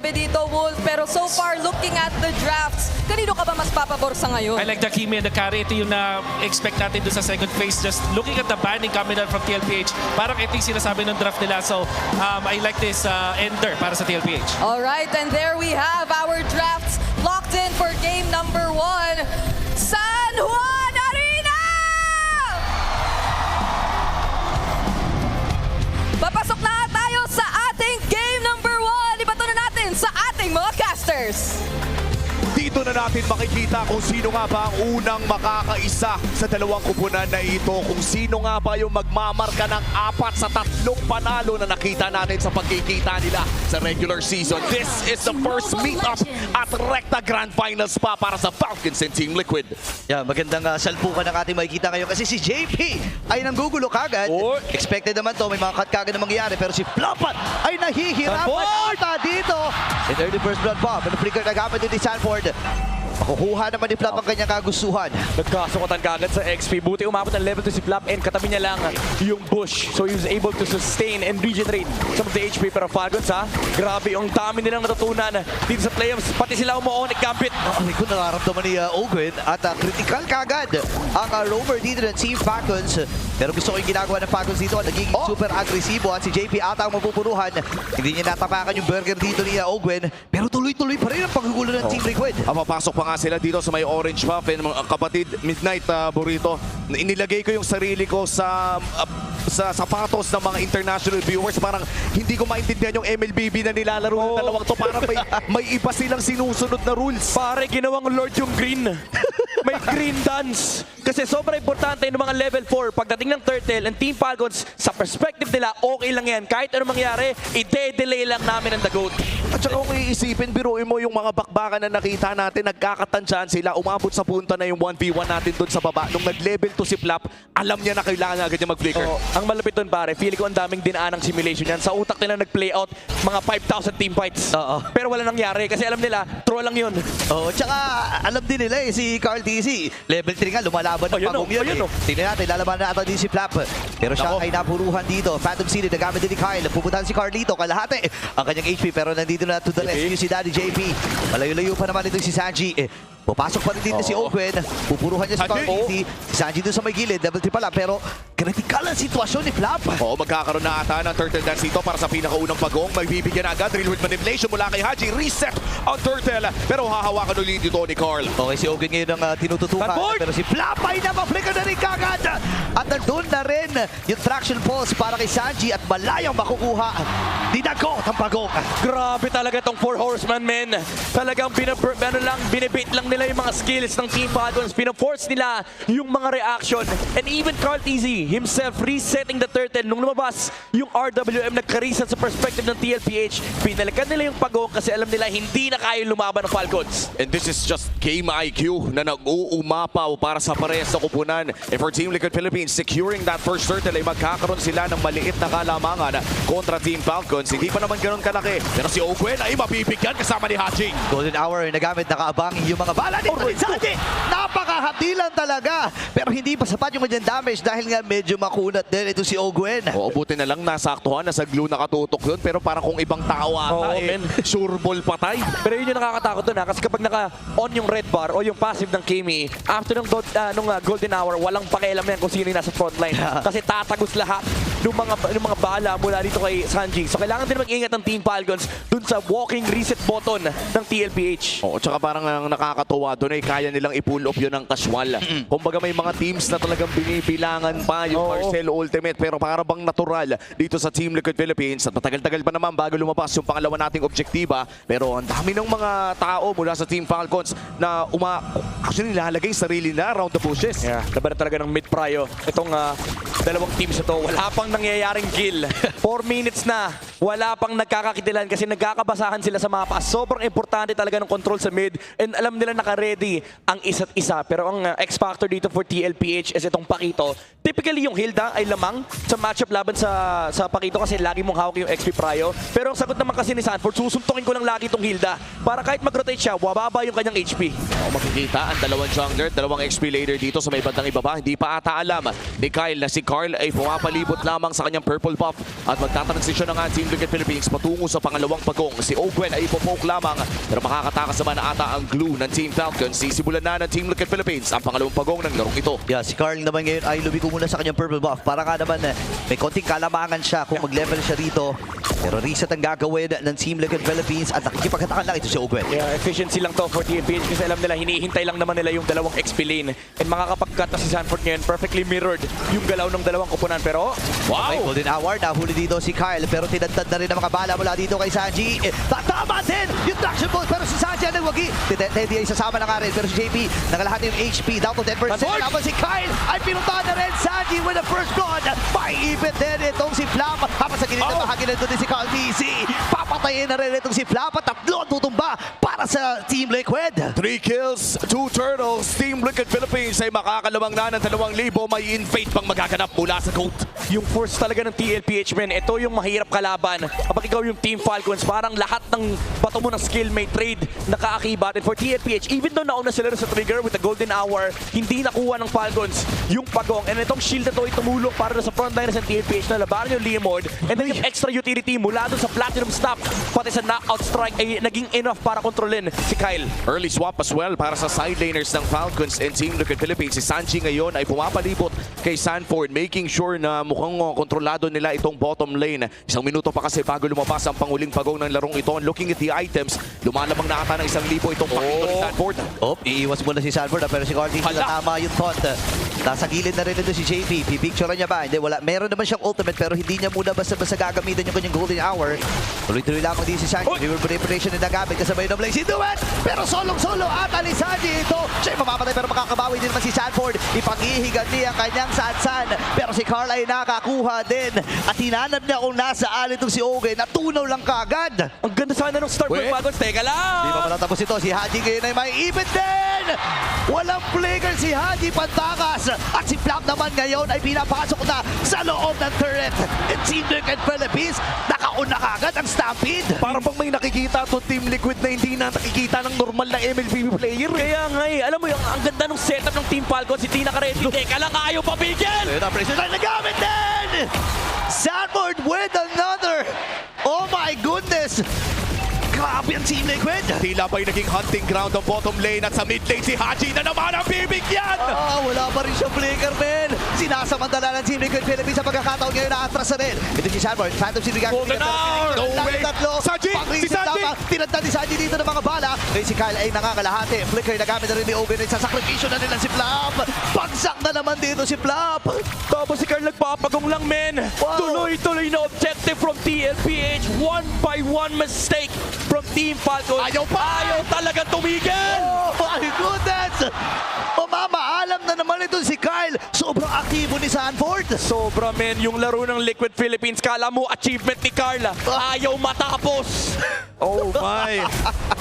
sinabi dito, Wolf. Pero so far, looking at the drafts, kanino ka ba mas papabor sa ngayon? I like the Kimi and the carry. Ito yung na-expect natin doon sa second phase. Just looking at the banning coming out from TLPH, parang ito yung sinasabi ng draft nila. So, I like this ender para sa TLPH. All right, and there we have our drafts locked in for game number 1. San Juan Arena! Papasok na tayo sa ating game number 1. Ibato na natin sa ating mga casters. Dito na natin makikita kung sino nga ba ang unang makakaisa sa dalawang kupunan na ito. Kung sino nga ba yung magmamarka ng 4 sa 3 panalo na nakita natin sa pagkikita nila sa regular season. This is the first meet-up at Recta Grand Finals pa para sa Falcons and Team Liquid. Yeah, magandang salpukan ng ating makikita ngayon kasi si JP ay nanggugulo kagad. Expected naman to, may mga cut kagad na mangyayari pero si Flopat ay nahihirapan ata dito. In early first blood pa, pero flicker na gamit din ni Sanford. Makukuha naman ni Flap ang kanyang kagustuhan. Nagkasukatan kagad sa XP. Buti umabot ng level 2 si Flap and katabi niya lang yung bush. So he was able to sustain and regenerate some of the HP. Pero Falcons grabe yung dami nilang natutunan dito sa playoffs. Pati sila umuonik gambit. Ang likod nararamdaman ni Ogwin at critical kagad ang roamer dito ng Team Falcons. Pero gusto ko yung ginagawa ng Falcons dito. Naging super agresibo at si JP ata ang mapupuruhan. Hindi niya natapakan yung burger dito ni Ogwin. Pero tuloy-tuloy pa rin ang paggugulo ng Team Liquid. Papasok pa nga sila dito sa may orange buff. And mga kapatid, Midnight Burrito, inilagay ko yung sarili ko sa sapatos ng mga international viewers. Parang hindi ko maintindihan yung MLBB na nilalaro ng dalawang to. Parang may iba silang sinusunod na rules. Pare, ginawang Lord yung green. May green dance. Kasi sobrang importante ng mga level 4. Pagdating ng Turtle and Team Falcons, sa perspective nila, okay lang yan. Kahit anong mangyari, i-delay lang namin ang the GOAT. At saka kung iisipin, biruin mo yung mga bakbakan na nakita natin, nagkakatansyaan sila, umabot sa punta na yung 1v1 natin doon sa baba. Nung nag-level 2 si Flap, alam niya na kailangan agad niya mag-flicker. Ang malapit doon pare, feeling ko ang daming dinaanang simulation yan. Sa utak nila nag-play out mga 5,000 team fights. Pero wala nangyari kasi alam nila, troll lang yun. Tsaka alam din nila si Carl TC. Level 3 nga, lumalaban ng pagong yun. Tingnan natin, lalaban na ata din si Flap. Pero siya ay napuruhan dito. Phantom City, nagamit din ni Kyle. Pupuntahan si Carlito, kalahati ang kanyang HP. Pero nandito na to the rescue si Daddy JP. Malayo-layo pa naman ito si Sanji. Papasok pa rin dito si Ogwen. Pupuruhan niya si Carl TC. Si Sanji doon sa may gilid, level 3 pala. Pero critical ang sitwasyon ni Flap. Magkakaroon na ata ng Turtle Dance dito para sa pinakaunang pagong. Magbibigyan na agad. Real with manipulation mula kay Haji. Reset ang Turtle. Pero hahawakan ulit dito ni Carl. Okay, si Ogwen ngayon ang tinututukan. Pero si Flap ay napaflicker na rin kagad. At nandun na rin yung traction pulse para kay Sanji at malayang makukuha. Dinagot ang pagong. Grabe talaga tong 4 horseman men. Talagang binibait lang nila yung mga skills ng Team Falcons. Pinaforce nila yung mga reaction. And even Carl TZ himself resetting the turtle. Nung lumabas yung RWM nagka-reset sa perspective ng TLPH, pinalikan nila yung pagong kasi alam nila hindi na kaya lumaban ng Falcons. And this is just game IQ na nag-uumapaw para sa parehas na kupunan. And for Team Liquid Philippines, securing that first turtle ay magkakaroon sila ng maliit na kalamangan kontra Team Falcons. Hindi pa naman ganun kalaki. Pero si Ogwen ay mabibigyan kasama ni Haji. Golden Hour, nagamit, nakaabang yung mga bala ni Sanji. Napakahatilan talaga. Pero hindi pa sapat yung magandang damage dahil nga medyo makunat din ito si Ogwen. Buti na lang nasaktuhan, nasa glue nakatutok yun. Pero parang kung ibang tao ata, sure ball patay. Pero yun yung nakakatakot dun kasi kapag naka-on yung red bar o yung passive ng Kimi, after nung Golden Hour, walang pakialam yan kung sino yung nasa frontline. Kasi tatagos lahat ng mga bala mula dito kay Sanji. So kailangan din mag-ingat ng Team Falcons dun sa walking reset button ng TLPH. Tsaka parang nakakatuwa doon ay kaya nilang i-pull off yun ng casual. Kumbaga may mga teams na talagang binibilangan pa yung Marcel Ultimate pero para bang natural dito sa Team Liquid Philippines at matagal-tagal pa naman bago lumabas yung pangalawa nating objektiba. Pero ang dami ng mga tao mula sa Team Falcons na actually nilalagay sarili na around the bushes. Laban na talaga ng mid-prio. Itong dalawang teams ito, wala pang nangyayaring kill. 4 minutes na, wala pang nagkakakitilan kasi nagkakabasahan sila sa mapa. Sobrang importante talaga ng control sa mid and alam nila naka-ready ang isa't isa. Pero ang X-Factor dito for TLPH is itong Pakito. Tip typically yung Hilda ay lamang sa matchup laban sa Pakito kasi lagi mong hawak yung XP Prio. Pero ang sagot naman kasi ni Sanford, susuntukin ko lang lagi itong Hilda para kahit mag-rotate siya, wababa yung kanyang HP. Makikita ang dalawang jungler, dalawang XP later dito sa may bandang ibaba. Hindi pa ata alam ni Kyle na si Carl ay pumapalibot lamang sa kanyang purple buff at magtatransisyon na nga ang Team Liquid Philippines patungo sa pangalawang pagong. Si Ogwen ay ipopoke lamang pero makakatakas naman na ata ang glue ng Team Falcons. Sisimulan na ng Team Liquid Philippines ang pangalawang pagong ng larong ito. Yeah, si Carl naman ngayon ay lumiko muna sa kanyang purple buff. Para nga naman may konting kalamangan siya kung mag-level siya rito. Pero reset ang gagawin ng Team Liquid Philippines at nakikipagkatakan lang ito si Ogwen. Yeah, efficiency lang to for TNPH kasi alam nila, hinihintay lang naman nila yung dalawang XP lane. And makakapag-cut na si Sanford ngayon, perfectly mirrored yung galaw ng dalawang kupunan. Pero, Okay, golden hour, nahuli dito si Kyle pero tinadtad na rin ang mga bala mula dito kay Sanji. Tatama din yung traction boost pero si Sanji ang nagwagi. Hindi ay sasama na nga rin pero si JP nakalahati yung HP down to 10%. Sanford! Naman si Kyle ay pinuntahan na rin Sanji with the first blood. Maiipit din itong si Flap. Habang sa gilid na bahagi nito din si Carl DC. Papatayin na rin itong si Flap at tatlo ang tutumba para sa Team Liquid. 3 kills, 2 turtles. Team Liquid Philippines ay makakalabang na ng 2,000. May invade pang magaganap mula sa coat. yung force talaga ng TLPH, men, ito yung mahirap kalaban. Kapag ikaw yung Team Falcons, parang lahat ng bato mo ng skill may trade na kaakibat. And for TLPH, even though nauna sila sa trigger with the golden hour, hindi nakuha ng Falcons yung pagong. And itong shield na to ay tumulong para sa frontliners ng TLPH na labanan yung Leomord. And then yung extra utility mula dun sa Platinum Stop, pati sa knockout strike ay naging enough para kontrolin si Kyle. Early swap as well para sa side laners ng Falcons and Team Liquid Philippines. Si Sanji ngayon ay pumapalibot kay Sanford, making sure na mukhang kontrolado nila itong bottom lane. Isang minuto pa kasi bago lumabas ang panguling pagong ng larong ito. Looking at the items, lumalabang na ata ng 1,000 itong pakito ni Sanford. Iiwas muna si Sanford pero si Carty tama yung taunt. Nasa gilid na rin ito si JP. Pipicture niya ba? Hindi, wala. Meron naman siyang ultimate pero hindi niya muna basta-basta gagamitin yung kanyang golden hour. Tuloy-tuloy lamang din si Sanji. River preparation na nagamit kasabay ng Blaze. Do it! Pero solong-solo at ni Sanji ito. Siya'y mamamatay pero makakabawi din naman si Sanford. Ipag-ihigan niya ang kanyang sansan. Pero si Carl ay nakakuha din. At hinanap niya kung nasa alin itong si Oge. Natunaw lang kagad. Ang ganda sana ng start ng Falcons. Teka lang! Di pa matatapos ito. Si Haji ngayon ay may ipit din! Walang flicker si Haji Pantakas. At si Flap naman ngayon ay pinapasok na sa loob ng turret. And Team Liquid Philippines, nakauna kagad ang Stampede. Parang pag may nakikita to Team Liquid na hindi na nakikita ng normal na MLPP player. Kaya nga eh, alam mo yung ang ganda ng setup ng Team Falcons, hindi naka-ready. Teka lang, ayaw pabigyan! Ayun ang pressure line nagamit din! Sanford with another! Oh my goodness! Grabe ang Team Liquid! Tila ba'y naging hunting ground ang bottom lane at sa mid lane si Haji na naman ang bibigyan! Wala pa rin siyang flicker, men! Sinasamantala ng Team Liquid Philippines sa pagkakataon ngayon na atras na rin. Ito si Sanford, Phantom City Golden hour! No way! Sanji! Si Sanji! Tinagdan ni Sanji dito ng mga bala. Ngayon si Kyle ay nangangalahati. Flicker na gamit na rin ni Owen. Sa sakripisyo na nila si Flap. Bagsak na naman dito si Flap. Tapos si Carl nagpapagong lang, men. Wow. Tuloy-tuloy na objective from TLPH. One by one mistake from Team Falcons. Ayaw pa! Ayaw talaga tumigil! Oh my goodness! Mamamaalam na naman ito si Kyle. Sobrang aktibo ni Sanford. Sobra, men. Yung laro ng Liquid Philippines, kala mo achievement ni Carla. Ayaw matapos. Oh my!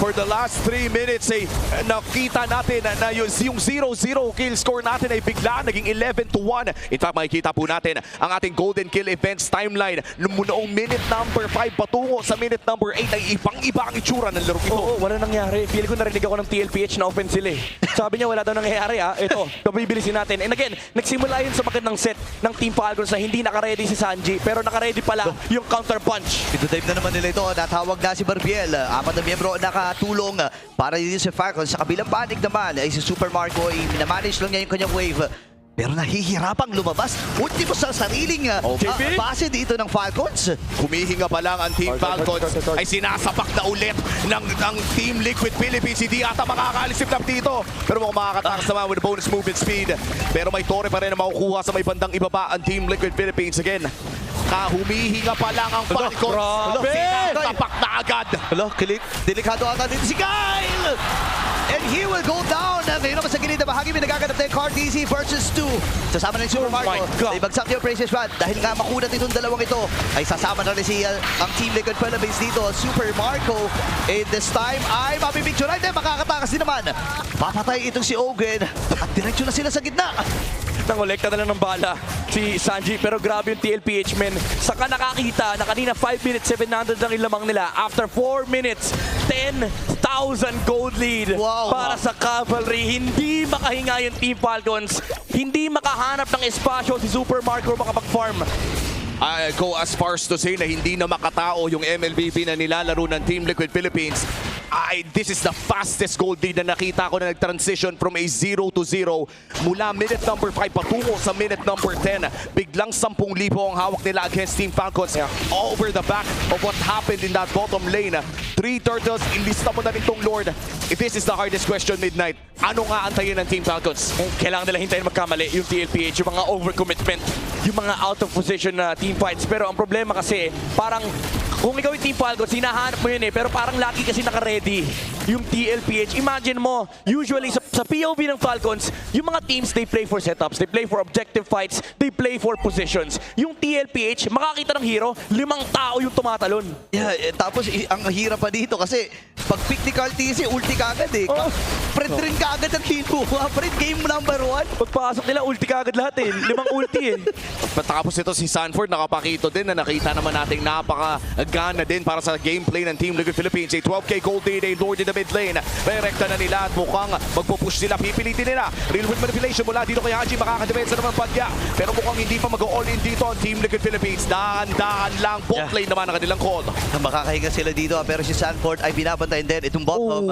For the last 3 minutes ay nakita natin na yung 0-0 kill score natin ay bigla naging 11-1. In fact, makikita po natin ang ating Golden Kill Events timeline noong minute number 5 patungo sa minute number 8 ay ibang-iba ang itsura ng laro ito. Oo, wala nangyari. Feel ko narinig ako ng TLPH na open sila eh. Sabi niya wala daw nangyayari ah. Ito, pabibilisin natin. And again, nagsimula yun sa magandang set ng Team Falcons na hindi naka-ready si Sanji pero naka-ready pala yung counter punch. Ito type na naman nila ito. Natawag na si Barbiel. Apat na miyembro nakatulong para dito sa Falcons. Sa kabilang panig naman ay si Super Marco ay minamanage lang niya yung kanyang wave. Pero nahihirapang lumabas. Ultimo sa sariling base dito ng Falcons. Humihinga pa lang ang Team Falcons ay sinasapak na ulit ng Team Liquid Philippines. Hindi ata makakaalis si Flap dito. Pero mukhang makakatakas naman with bonus movement speed. Pero may tore pa rin na makukuha sa may bandang ibaba ang Team Liquid Philippines. Again, humihinga pa lang ang Falcons. grabe! Sinasapak na agad. Hello, delikado ata dito si Kyle! And he will go down. Ngayon naman sa gilid na bahagi, may nagaganap na yung Car DC versus 2. Sasama na yung Super Marco. my God. Ay bagsak yung Precious Rod. Dahil nga makunat itong dalawang ito, ay sasama na rin si ang Team Liquid Philippines dito. Super Marco. And this time ay mapipicture. Ay, makakatakas din naman. Papatay itong si Ogen. At diretso na sila sa gitna. Nangolekta na lang ng bala si Sanji. Pero grabe yung TLPH, men. Saka nakakita na kanina 5 minutes, 700 lang ilamang nila. After 4 minutes, 10,000 gold lead Wow. para sa Cavalry. Hindi makahinga yung Team Falcons. Hindi makahanap ng espasyo si Super Marco makapag-farm. I go as far as to say na hindi na makatao yung MLBB na nilalaro ng Team Liquid Philippines. This is the fastest gold lead na nakita ko na nag-transition from a 0 to 0 mula minute number 5 patungo sa minute number 10. Biglang 10,000 ang hawak nila against Team Falcons. Over the back of what happened in that bottom lane. 3 turtles, ilista mo na rin tong Lord. If this is the hardest question, Midnight, ano nga antayin ng Team Falcons? Kailangan nila hintayin magkamali yung TLPH, yung mga overcommitment, yung mga out of position na team fights. Pero ang problema kasi, parang kung ikaw yung Team Falcons, hinahanap mo yun eh. Pero parang lagi kasi naka-ready yung TLPH. Imagine mo, usually sa POV ng Falcons, yung mga teams, they play for setups, they play for objective fights, they play for positions. Yung TLPH, makakita ng hero, 5 tao yung tumatalon. Yeah, tapos ang hirap pa dito kasi pag pick ni Carl TC, ulti kagad eh. Oh. Fred rin kagad ang kinuha. Fred, game number 1. Pagpasok nila, ulti kagad lahat eh. 5 ulti eh. Matapos ito si Sanford, nakapakito din na nakita naman nating napaka-gana din para sa gameplay ng Team Liquid Philippines. A 12k gold lead, a Lord in the mid lane. Direkta na nila at mukhang magpupush sila. Pipilitin nila. Real with manipulation mula dito kay Haji. Makakadepensa naman Padya. Pero mukhang hindi pa mag-all in dito ang Team Liquid Philippines. Dahan-dahan lang. Bot lane naman ang kanilang call. Makakahinga sila dito pero si Sanford ay binabantayan din itong bottom.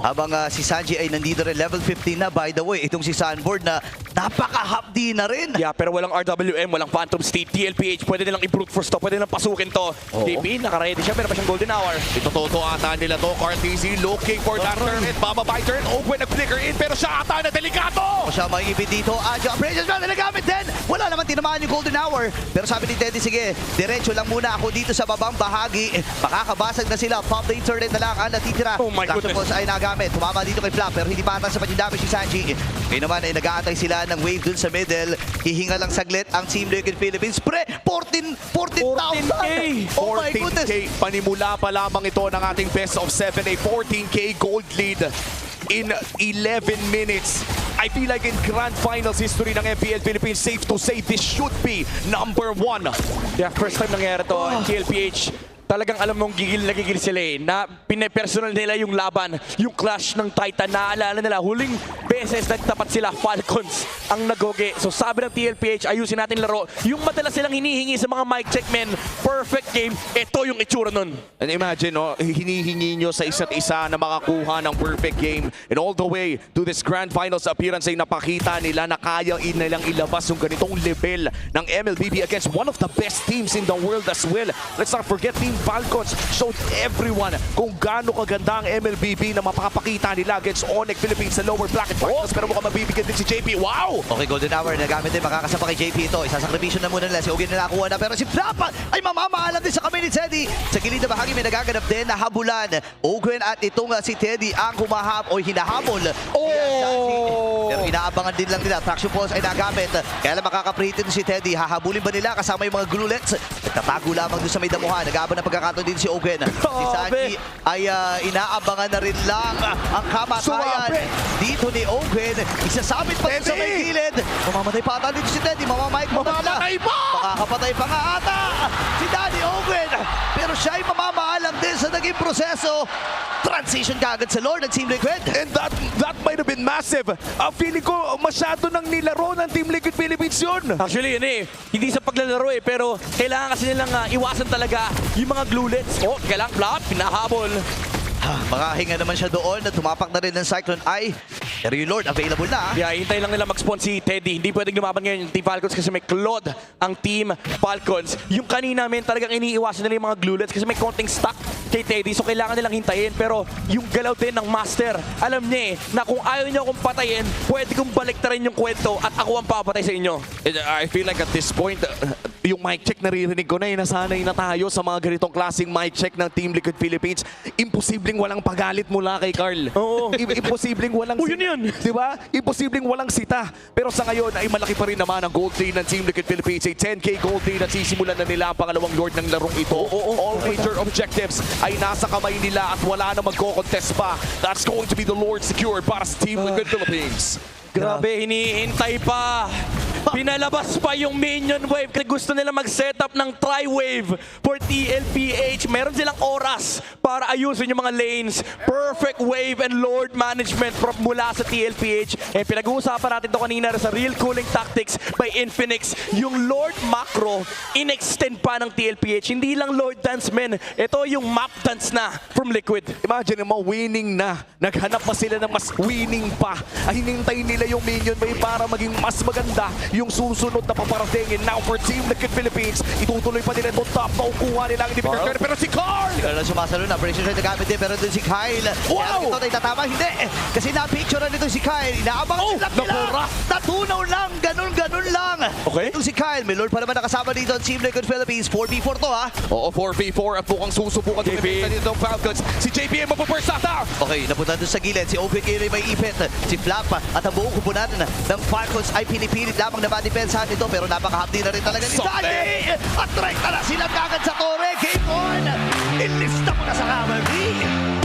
Habang si Sanji ay nandito rin level 15 na. By the way, itong si Sanford na napaka-hapdi na rin. Yeah, pero walang RWM, walang Phantom State, TLPH, pwede nilang i-brute force to, pwede nilang pasukin to. JP, naka-ready siya, pero pa siyang golden hour. Ito toto ata nila to. CarTZ looking for that turn. Bababay turn. Open nag-flicker in pero siya ata na delikado. O siya maibig dito. Adjo, Precious Man na nagamit din. Wala naman tinamaan yung golden hour. Pero sabi ni Teddy, sige, diretso lang muna ako dito sa babang bahagi. Makakabasag na sila. Top lane turret na lang ang natitira. Oh my Traction goodness. Pulse ay nagamit. Tumama dito kay Flap pero hindi pa ata sa yung damage si Sanji. Ngayon naman ay nag-aantay sila ng wave dun sa middle. Hihinga lang saglit ang Team Liquid Philippines. Pre, 14,000. Oh my goodness. 14k. Panimula pa lamang ito ng ating best of 7. A 14k gold lead in 11 minutes. I feel like in Grand Finals history ng FPL Philippines, safe to say this should be number 1. Yeah, first time nangyari to, TLPH. Talagang alam mong gigil na gigil sila eh, na pinepersonal nila yung laban, yung clash ng Titan. Naalala nila, huling beses nagtapat sila, Falcons ang nagoge. So sabi ng TLPH, ayusin natin laro. Yung madalas silang hinihingi sa mga mic check men, perfect game, ito yung itsura nun. And imagine, no, hinihingi nyo sa isa't isa na makakuha ng perfect game. And all the way to this Grand Finals appearance ay napakita nila na kaya nilang ilabas yung ganitong level ng MLBB against one of the best teams in the world as well. Let's not forget, Team Falcons showed everyone kung gaano kaganda ang MLBB na mapapakita nila against Onyx Philippines sa lower bracket finals. Pero mukhang mabibigyan din si JP. Wow! Okay, golden hour. Nagamit din. Makakasama kay JP ito. Isasakripisyon na muna nila. Si Ogin na nakuha na. Pero si Flap ay mamamaalam din sa kami ni Teddy. Sa gilid na bahagi may nagaganap din na habulan. Ogin at itong si Teddy ang hinahabol. Pero inaabangan din lang nila. Traction Pulse ay nagamit. Kaya lang makakaprehit din si Teddy. Hahabulin ba nila kasama yung mga glulets? Nagtatago lamang doon sa may damuhan. Nag-aaban na pagkakataon din si Ogin. Si Sanji ay inaabangan na rin lang ang kamatayan dito ni Ogin. Isasabit pa rin sa may gilid. Mamamatay pa ata dito si Teddy. Mamamatay pa! Makakapatay pa nga ata si Danny Ogin. Pero siya ay mamamaalam din sa naging proseso. Transition kagad sa Lord ng Team Liquid. And that might have been massive. Feeling ko masyado nang nilaro ng Team Liquid Philippines yun. Actually, yun eh. Hindi sa paglalaro eh, pero kailangan kasi nilang iwasan talaga yung mga glulets. Oh, kailangan Flap, pinahabol. Makahinga naman siya doon na tumapak na rin ng Cyclone Eye. Pero yung Lord, available na. Yeah, hintay lang nila mag-spawn si Teddy. Hindi pwedeng lumaban ngayon yung Team Falcons kasi may Claude ang Team Falcons. Yung kanina men, talagang iniiwasan nila yung mga glulets kasi may konting stock kay Teddy. So kailangan nilang hintayin. Pero yung galaw din ng Master, alam niya eh, na kung ayaw niyo akong patayin, pwede kong baliktarin yung kwento at ako ang papatay sa inyo. I feel like at this point, yung mic check naririnig ko na, nasanay na tayo sa mga ganitong klaseng mic check ng Team Liquid Philippines. Imposibleng walang pagalit mula kay Carl. Oo. Imposibleng walang Yun yun. Diba? Imposibleng walang sita. Pero sa ngayon ay malaki pa rin naman ang gold lead ng Team Liquid Philippines. A 10k gold lead at sisimulan na nila ang pangalawang Lord ng larong ito. All major objectives ay nasa kamay nila at wala na magko-contest pa. That's going to be the Lord secured para sa Team Liquid Philippines. Grabe, hinihintay pa Pinalabas pa yung minion wave kasi gusto nila mag-setup ng tri-wave for TLPH. Meron silang oras para ayusin yung mga lanes. Perfect wave and lord management mula sa TLPH. Eh, pinag-uusapan natin to kanina sa real cooling tactics by Infinix. Yung lord macro, in-extend pa ng TLPH. Hindi lang lord dance, men. Ito yung map dance na from Liquid. Imagine mo, winning na. Naghanap pa sila ng mas winning pa. Ay, hinintay nila yung minion wave para maging mas maganda yung susunod na paparating. And now for Team Liquid Philippines, itutuloy pa nila itong top. Makukuha nila ang individual. Pero si Carl! Carl na sumasalo na. Pressure siya nagamit din. Pero dun si Kyle. Wow! Ito na itatama. Hindi. Kasi na-picture na nito si Kyle. Inaabang sila nila. Natunaw lang. Ganun lang. Okay. Ito si Kyle. May lord pa naman nakasama dito ang Team Liquid Philippines. 4v4 to ha. Oo, 4v4 at mukhang susubukan din dito ng Falcons. Si JPM mapapersata! Okay, napunta doon sa gilid. Si OPK rin may ipit. Si Flap at ang buong kupunan ng Falcons ay pinipilit lamang na ma-depensahan nito. Pero napakahapdi na rin talaga ni Dali. At right na sila kagad sa tore. Game on. Ilista mo na sa Cavalry.